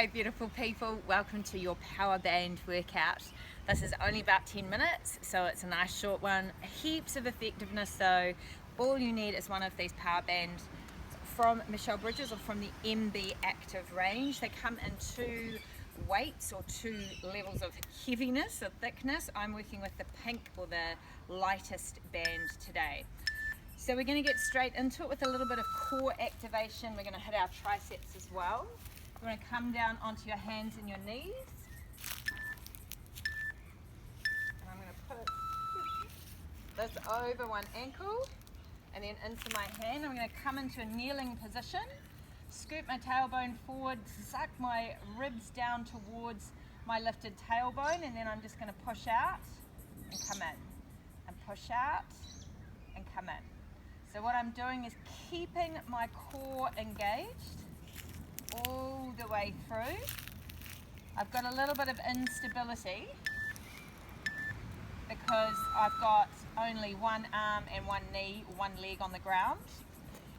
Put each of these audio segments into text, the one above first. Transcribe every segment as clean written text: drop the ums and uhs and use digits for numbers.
Hey beautiful people, welcome to your power band workout. This is only about 10 minutes, so it's a nice short one. Heaps of effectiveness though. All you need is one of these power bands from Michelle Bridges or from the MB Active range. They come in two weights or two levels of heaviness or thickness. I'm working with the pink or the lightest band today. So we're going to get straight into it with a little bit of core activation. We're going to hit our triceps as well. You're going to come down onto your hands and your knees. And I'm going to put this over one ankle and then into my hand. I'm going to come into a kneeling position, scoop my tailbone forward, suck my ribs down towards my lifted tailbone, and then I'm just going to push out and come in, and push out and come in. So what I'm doing is keeping my core engaged all the way through. I've got a little bit of instability because I've got only one arm and one knee, one leg on the ground.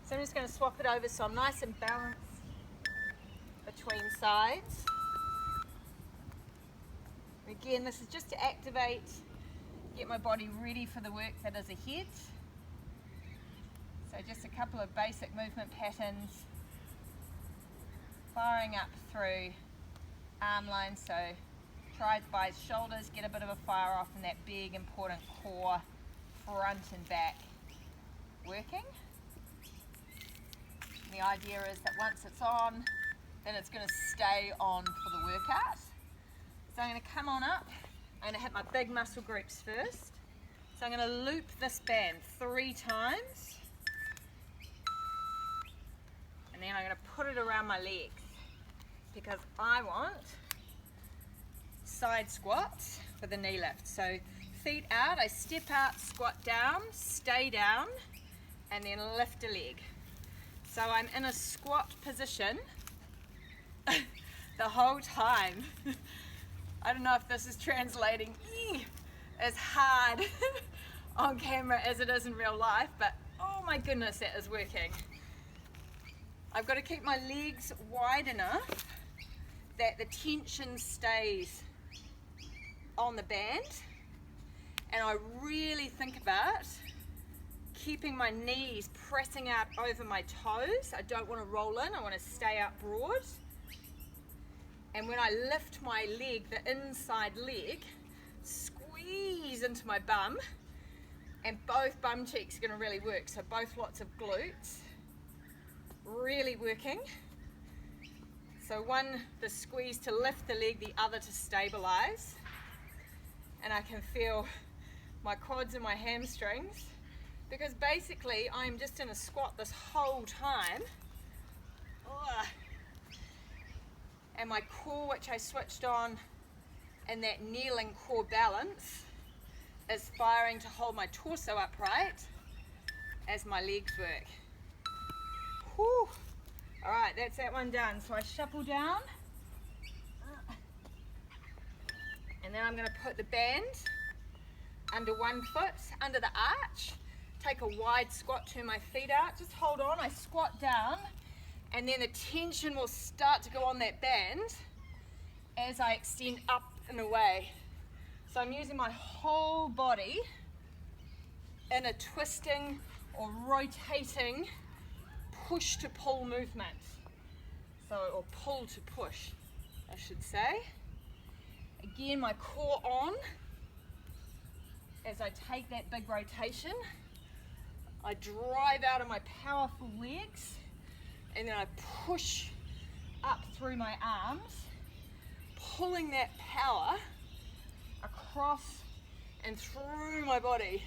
So I'm just going to swap it over so I'm nice and balanced between sides. Again, this is just to activate, get my body ready for the work that is ahead. So just a couple of basic movement patterns, firing up through arm lines, so tries, bis, shoulders, get a bit of a fire off in that big important core, front and back working. And the idea is that once it's on, then it's going to stay on for the workout. So I'm going to come on up, I'm going to hit my big muscle groups first. So I'm going to loop this band 3 times. And then I'm going to put it around my legs because I want side squats for the knee lift. So feet out, I step out, squat down, stay down, and then lift a leg. So I'm in a squat position the whole time. I don't know if this is translating as hard on camera as it is in real life, but oh my goodness, that is working. I've got to keep my legs wide enough that the tension stays on the band, and I really think about keeping my knees pressing out over my toes. I don't want to roll in, I want to stay out broad. And when I lift my leg, the inside leg, squeeze into my bum, and both bum cheeks are going to really work. So both lots of glutes really working. So one, the squeeze to lift the leg, the other to stabilize. And I can feel my quads and my hamstrings, because basically I'm just in a squat this whole time. Ugh. And my core, which I switched on in that kneeling core balance, is firing to hold my torso upright as my legs work. Whew. All right, that's that one done. So I shuffle down, and then I'm going to put the band under one foot, under the arch, take a wide squat, turn my feet out, just hold on, I squat down, and then the tension will start to go on that band as I extend up and away. So I'm using my whole body in a twisting or rotating push to pull movement. So, or pull to push, I should say. Again, my core on as I take that big rotation. I drive out of my powerful legs, and then I push up through my arms, pulling that power across and through my body.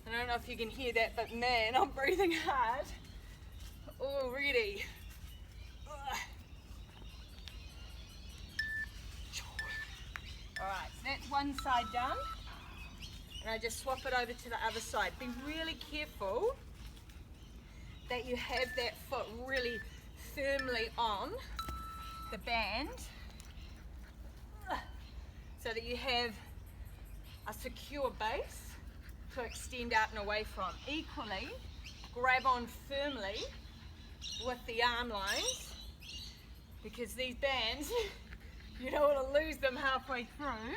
I don't know if you can hear that, but man, I'm breathing hard already. Alright, so that's one side done, and I just swap it over to the other side. Be really careful that you have that foot really firmly on the band so that you have a secure base to extend out and away from. Equally, grab on firmly with the arm lines because these bands, you don't want to lose them halfway through.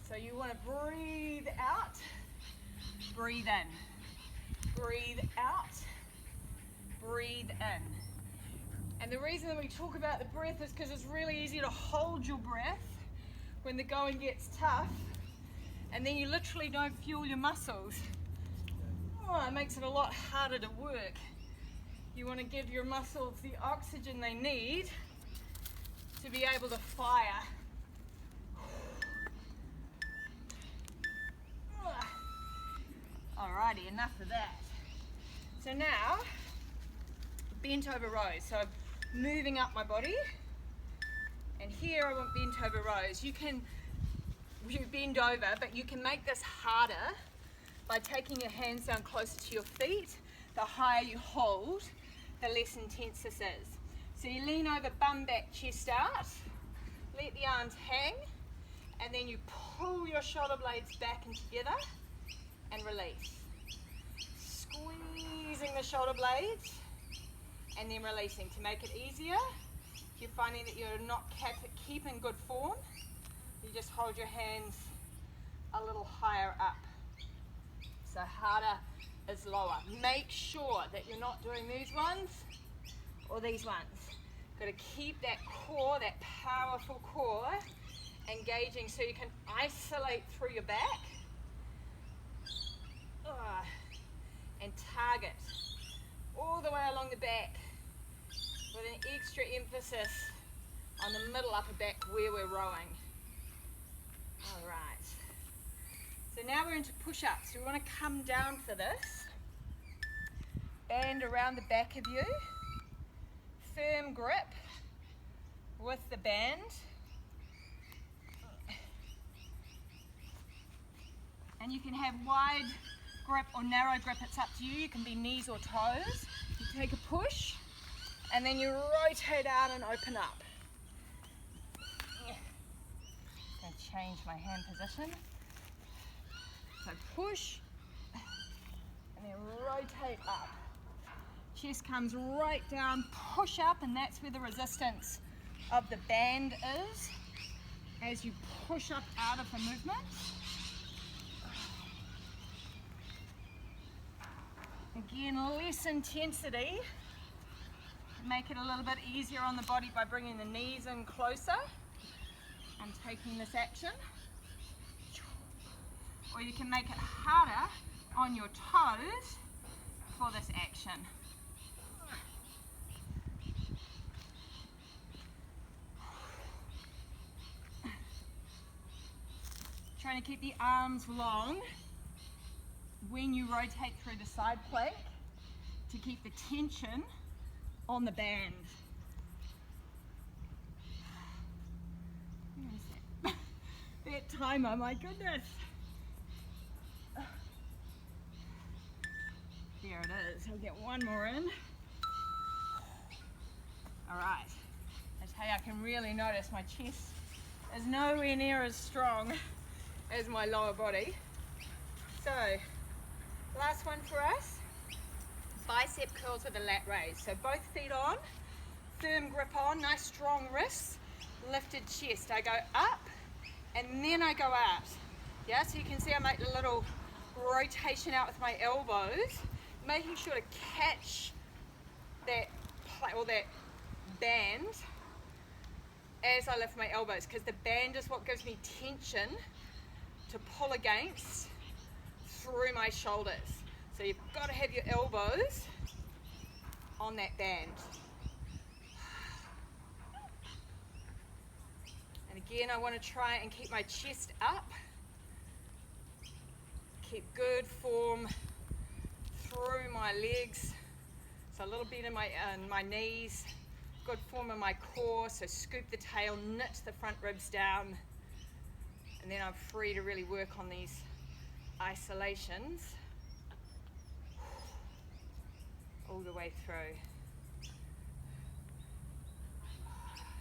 So you want to breathe out, breathe in, breathe out, breathe in. And the reason that we talk about the breath is because it's really easy to hold your breath when the going gets tough, and then you literally don't fuel your muscles. Oh, it makes it a lot harder to work. You want to give your muscles the oxygen they need to be able to fire. Alrighty, enough of that. So now, bent over rows. So I'm moving up my body, and here I want bent over rows. You bend over, but you can make this harder by taking your hands down closer to your feet. The higher you hold, the less intense this is. So you lean over, bum back, chest out, let the arms hang, and then you pull your shoulder blades back and together and release. Squeezing the shoulder blades and then releasing. To make it easier, if you're finding that you're not keeping good form, you just hold your hands a little higher up. So harder is lower. Make sure that you're not doing these ones or these ones. Got to keep that core, that powerful core, engaging so you can isolate through your back and target all the way along the back with an extra emphasis on the middle upper back where we're rowing. All right. So now we're into push-ups. We want to come down for this. Band around the back of you. Firm grip with the band. And you can have wide grip or narrow grip, it's up to you. You can be knees or toes. You take a push and then you rotate out and open up. I'm going to change my hand position. So push and then rotate up. Chest comes right down, push up, and that's where the resistance of the band is as you push up out of the movement. Again, less intensity. Make it a little bit easier on the body by bringing the knees in closer and taking this action. Or you can make it harder on your toes for this action. Trying to keep the arms long when you rotate through the side plank to keep the tension on the band. Where is that? That timer, my goodness. There it is. I'll get one more in. All right. I tell you, I can really notice my chest is nowhere near as strong as my lower body. So, last one for us, bicep curls with a lat raise. So both feet on, firm grip on, nice strong wrists, lifted chest. I go up and then I go out. Yeah, so you can see I make a little rotation out with my elbows, making sure to catch that band as I lift my elbows, because the band is what gives me tension to pull against through my shoulders. So you've got to have your elbows on that band. And again, I want to try and keep my chest up. Keep good form through my legs. So a little bit in my knees. Good form in my core. So scoop the tail, knit the front ribs down. And then I'm free to really work on these isolations all the way through.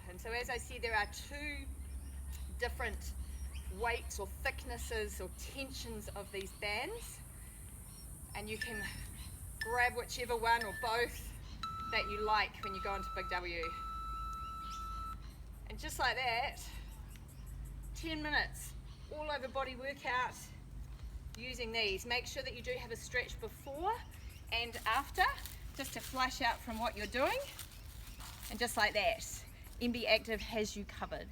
And so as I see, there are two different weights or thicknesses or tensions of these bands, and you can grab whichever one or both that you like when you go into Big W. And just like that, 10 minutes all over body workout using these. Make sure that you do have a stretch before and after, just to flush out from what you're doing. And just like that, MB Active has you covered.